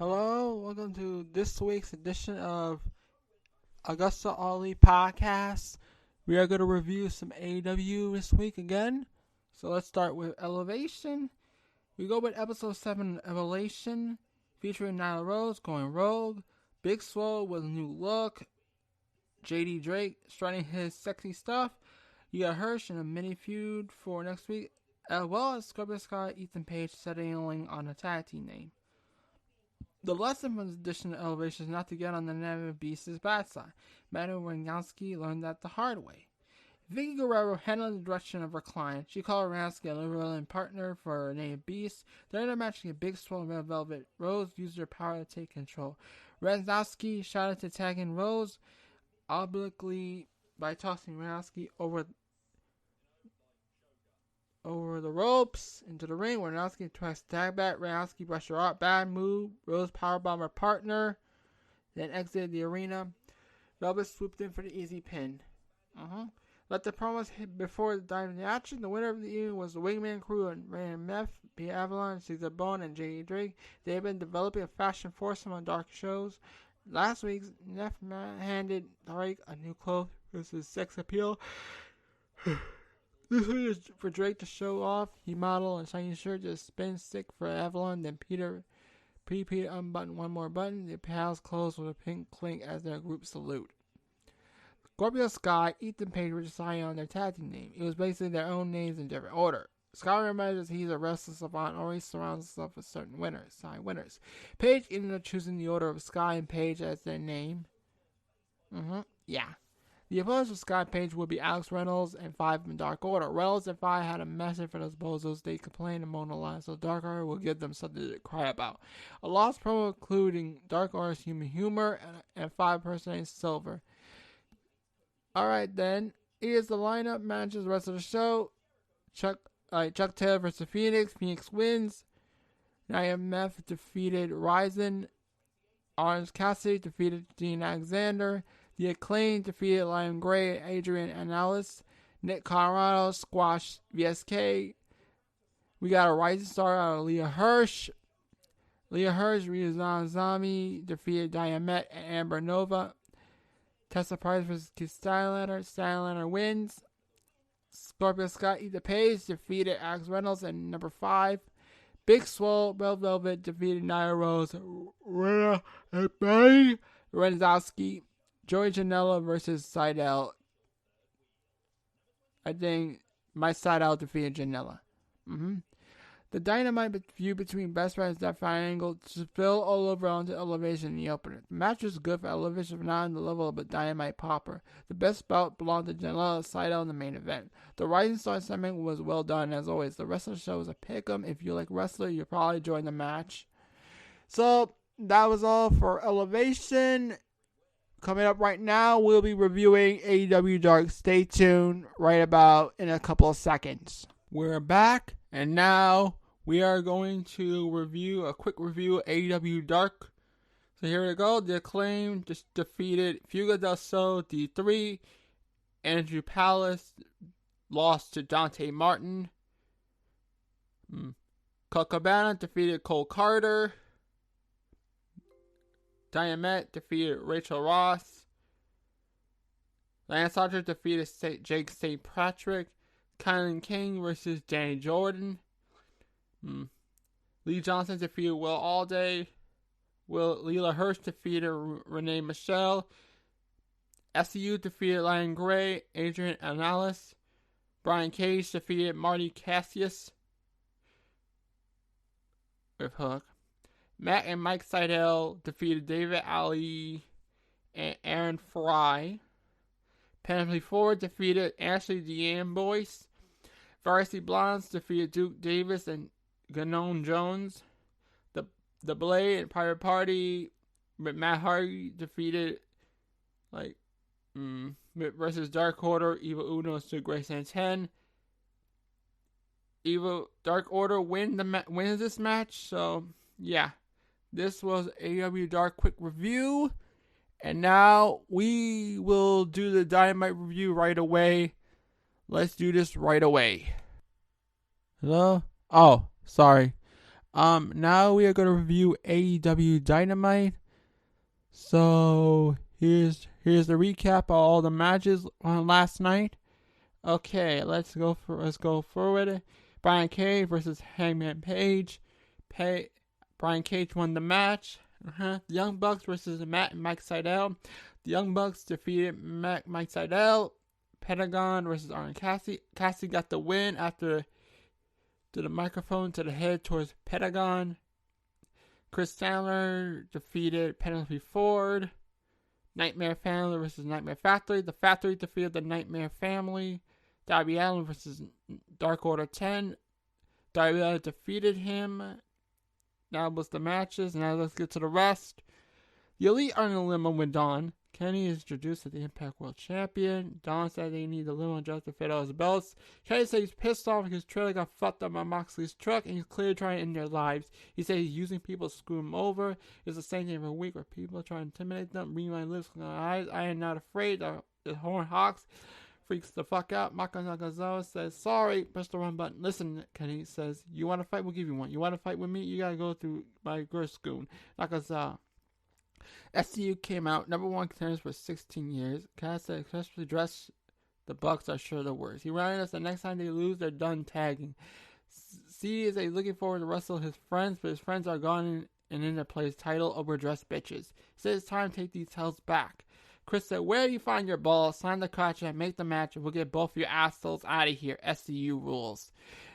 Hello, welcome to this week's edition of AgostoAllElite podcast. We are going to review some AEW this week again. So let's start with Elevation. We go with episode 7 of Elevation, featuring Nyla Rose going rogue, Big Swole with a new look, JD Drake strutting his sexy stuff. You got Hirsch in a mini feud for next week, as well as Scorpio Sky, Ethan Page settling on a tag team name. The lesson from this edition of Elevation is not to get on the Never Beast's bad side. Manu Rangowski learned that the hard way. Vicky Guerrero handled the direction of her client. She called Rangowski a liberal partner for her name Beast. During the match against Big Swole and Red Velvet, Rose used her power to take control. Rangowski shouted to tag in Rose obliquely by tossing Rangowski over the ropes into the ring, where Rangowski tries to tag back. Rangowski brushed her out. Bad move. Rose powerbomb her partner, then exited the arena. Velvet swooped in for the easy pin. Let the promos hit before the dive into action. The winner of the evening was the Wingman Crew and Ran Meth, B. Avalon, Caesar Bone, and J.E. Drake. They have been developing a fashion foursome on dark shows. Last week's Neff handed Drake a new clothes versus sex appeal. This one is for Drake to show off. He modeled a shiny shirt, just spin stick for Avalon, then Peter unbuttoned one more button. The pals closed with a pink clink as their group salute. Scorpio Sky, Ethan Page were deciding on their tag team name. It was basically their own names in different order. Sky remembers he's a wrestler savant, always surrounds himself with certain winners. Page ended up choosing the order of Sky and Page as their name. The opponents of Sky Page would be Alex Reynolds and Five in Dark Order. Reynolds and Five had a message for those bozos. They complained and moaned a lot, so Dark Order will give them something to cry about. A lost promo including Dark Order's human humor and Five impersonating Silver. Alright then, here's the lineup. Matches the rest of the show. Chuck Taylor versus Phoenix. Phoenix wins. Nia Meth defeated Ryzen. Orange Cassidy defeated Dean Alexander. The Acclaimed defeated Lion Gray and Adrian Anales. Nick Colorado squashed VSK. We got a rising star out of Leah Hirsch. Ryuzan Zami defeated Dynamite and Amber Nova. Tessa Price versus Stylander. Stylander wins. Scorpio Sky Ethan Page defeated Alex Reynolds and number 5. Big Swole, Red Velvet defeated Nyla Rose. Renzowski. Joey Janela versus Seidel. I think my Seidel defeated Janela. The Dynamite feud between Best Friends that triangle spill all over onto Elevation in the opener. The match was good for Elevation, but not on the level of a Dynamite popper. The best bout belonged to Janela Seidel in the main event. The Rising Star segment was well done as always. The rest of the show was a pick'em. If you like wrestler, you'll probably join the match. So that was all for Elevation. Coming up right now, we'll be reviewing AEW Dark. Stay tuned right about in a couple of seconds. We're back, and now we are going to review a quick review of AEW Dark. So here we go. The Acclaimed just defeated Fuga del Sol D3. Andrew Palace lost to Dante Martin. Colt Cabana defeated Cole Carter. Dynamite defeated Rachel Ross. Lance Archer defeated Jake St. Patrick. Kylan King versus Danny Jordan. Lee Johnson defeated Will Alday. Leela Hirsch defeated Renee Michelle. SCU defeated Lion Gray. Adrian Anales. Brian Cage defeated Marty Cassius with Hook. Matt and Mike Seidel defeated David Ali and Aaron Fry. Penalty Ford defeated Ashley D'Amboise. Varsity Blondes defeated Duke Davis and Ganon Jones. The Blade and Pirate Party with Matt Hardy defeated versus Dark Order, Evil Uno to Grace and 10. Dark Order wins this match, so yeah. This was AEW Dark quick review. And now we will do the Dynamite review right away. Let's do this right away. Hello? Oh, sorry. Now we are going to review AEW Dynamite. So here's the recap of all the matches on last night. Okay, let's go forward. Brian Cage versus Hangman Page. Brian Cage won the match. The Young Bucks versus Matt and Mike Sydal. The Young Bucks defeated Mike Sydal. Pentagon versus Orange Cassidy. Cassidy got the win after the microphone to the head towards Pentagon. Chris Sandler defeated Penelope Ford. Nightmare Family versus Nightmare Factory. The Factory defeated the Nightmare Family. Darby Allin versus Dark Order 10. Darby Allin defeated him. Now was the matches. Now let's get to the rest. The Elite are in the limo with Dawn. Kenny is introduced as the Impact World Champion. Dawn said they need the limo just to fit all his belts. Kenny said he's pissed off because his trailer got fucked up by Moxley's truck and he's clearly trying to end their lives. He said he's using people to screw him over. It's the same thing every week where people try to intimidate them. Read my lips with my eyes. I am not afraid. The Horn Hawks freaks the fuck out. Maka Nakazawa says, sorry, press the wrong button. Listen, Kenny says, you want to fight? We'll give you one. You want to fight with me? You gotta go through my girl school. Nakazawa. SCU came out number one contenders for 16 years. Cass said, especially dressed, the Bucks are sure the worst. He reminded us the next time they lose, they're done tagging. CD is looking forward to wrestle his friends, but his friends are gone and in to play his title over dressed bitches. He said it's time to take these titles back. Chris said, where do you find your balls? Sign the contract, make the match, and we'll get both your assholes out of here. SCU rules.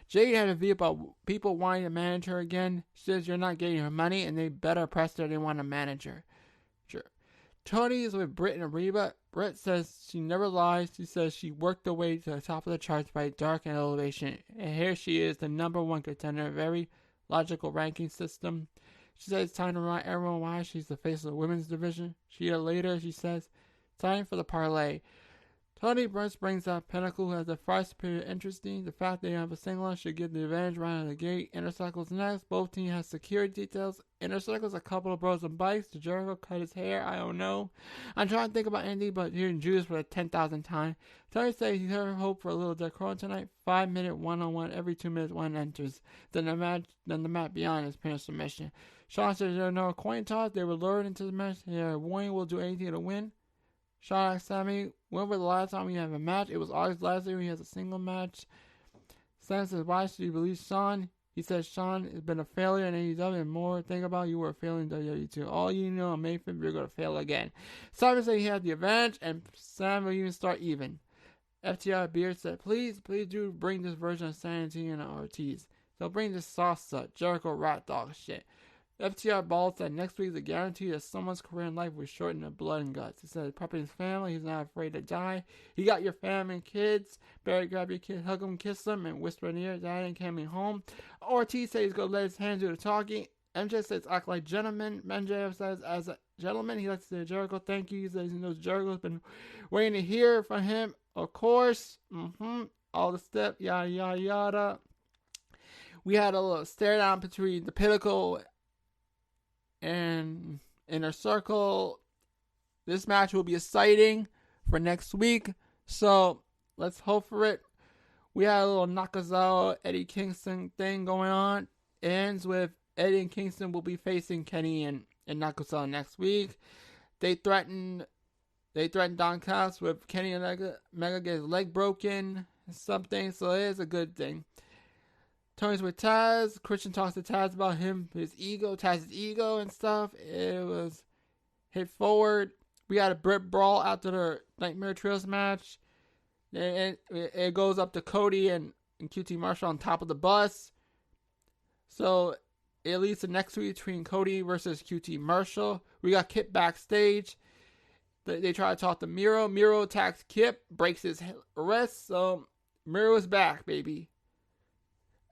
Jade had a view about people wanting to manage her again. She says you're not getting her money, and they better press her they want to manage her. Sure. Tony is with Britt and Reba. Britt says she never lies. She says she worked her way to the top of the charts by dark and elevation. And here she is, the number one contender. Very logical ranking system. She says it's time to remind everyone why she's the face of the women's division. Later, she says, time for the parlay. Tony Burns brings up Pinnacle, who has the far superior interesting. The fact they have a single should give the advantage right out of the gate. Inner Circle's next. Both teams have security details. Inner Circle's a couple of bros on bikes. The Jericho cut his hair. I don't know. I'm trying to think about Andy, but hearing Judas for the 10,000th time. Tony says he's her hope for a little decor tonight. 5-minute one-on-one. Every 2 minutes one enters. Then the match beyond is finished submission. Sean says there are no coin toss. They were lured into the match. Warning will do anything to win. Sean asked Sammy, when was the last time we have a match? It was August last year. He has a single match. Sam says, why should you release Sean? He says Sean has been a failure in AEW and more. Think about you were a failure in WWE too. All you know on May 5th, you're going to fail again. Simon said he had the advantage and Sam will even start even. FTR Beard said, please do bring this version of Sanity and Ortiz. So bring this salsa, Jericho rat dog shit. FTR Ball said next week is a guarantee that someone's career in life was shortened to blood and guts. He said prepping his family, he's not afraid to die. He got your family and kids. Barry, grab your kid, hug them, kiss them, and whisper in the ear, Dad ain't coming home. Ortiz says he's going to let his hands do the talking. MJ says act like gentlemen. MJ says as a gentleman, he likes to say Jericho, thank you. He says he knows Jericho's been waiting to hear from him. Of course. All the steps, yada, yada, yada. We had a little stare down between the Pinnacle and Inner Circle. This match will be exciting for next week, so let's hope for it. We had a little Nakazawa Eddie Kingston thing going on. It ends with Eddie and Kingston will be facing Kenny and Nakazawa next week. They threatened Don Callis with Kenny and Mega get his leg broken and something, so it is a good thing. Tony's with Taz. Christian talks to Taz about his ego, Taz's ego and stuff. It was hit forward. We had a Brit brawl after the Nightmare Trios match. It goes up to Cody and QT Marshall on top of the bus. So it leads to next week between Cody versus QT Marshall. We got Kip backstage. They try to talk to Miro. Miro attacks Kip, breaks his wrist. So Miro is back, baby.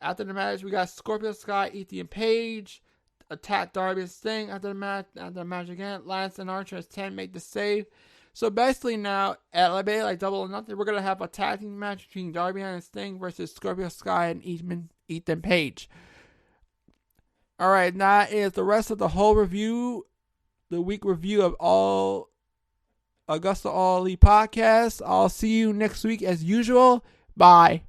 After the match, we got Scorpio Sky, Ethan Page, attack Darby and Sting after the match again. Lance and Archer as 10 make the save. So basically now, at like Double or Nothing, we're going to have a tag team match between Darby and Sting versus Scorpio Sky and Ethan Page. Alright, that is the rest of the whole review, the week review of all AgostoAllElite podcasts. I'll see you next week as usual. Bye.